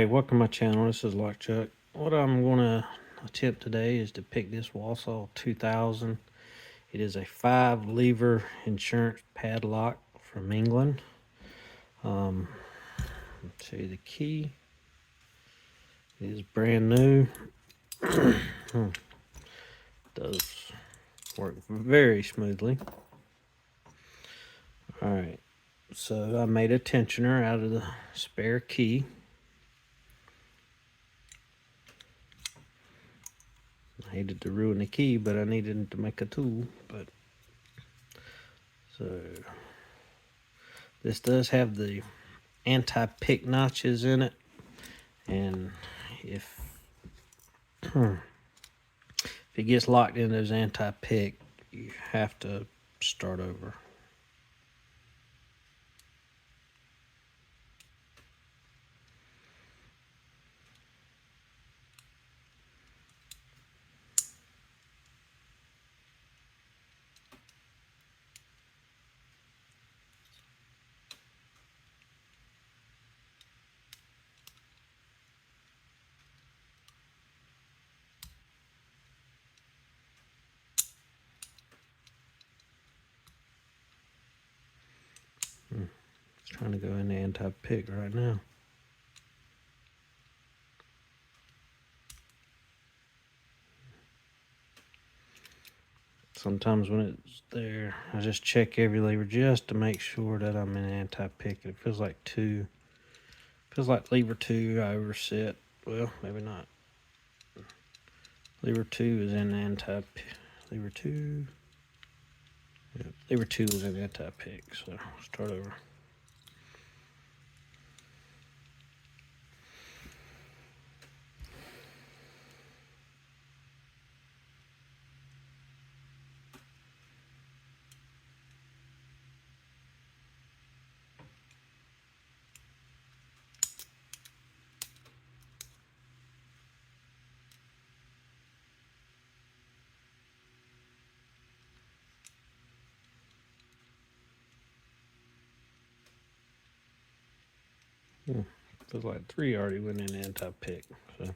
Hi, welcome to my channel. This is Lockchuck. What I'm going to attempt today is to pick this Walsall 2000. It is a 5-lever insurance padlock from England. Let's see the key. It is brand new. Does work very smoothly. Alright, so I made a tensioner out of the spare key. I hated to ruin the key, but I needed to make a tool. So this does have the anti-pick notches in it, and if it gets locked in those anti-pick, you have to start over. It's trying to go in the anti-pick right now. Sometimes when it's there, I just check every lever just to make sure that I'm in anti-pick. It feels like lever 2 I overset. Well, maybe not. Lever 2 is in anti-pick. Lever 2. Yep, lever 2 is in anti-pick, so start over. Feels like 3 already went in anti-pick, so.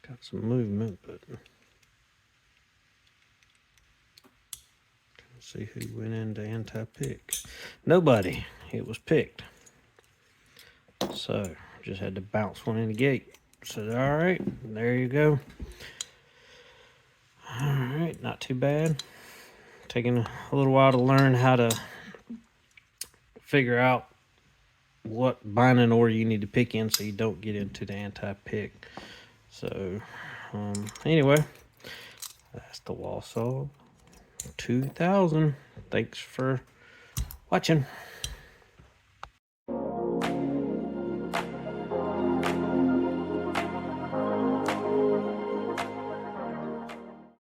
Got some movement, but let's see who went into anti-pick. Nobody. It was picked. So just had to bounce one in the gate. So all right, there you go. All right, not too bad. Taking a little while to learn how to figure out what binding order you need to pick in so you don't get into the anti-pick. So anyway, that's the Walsall 2000. Thanks for watching.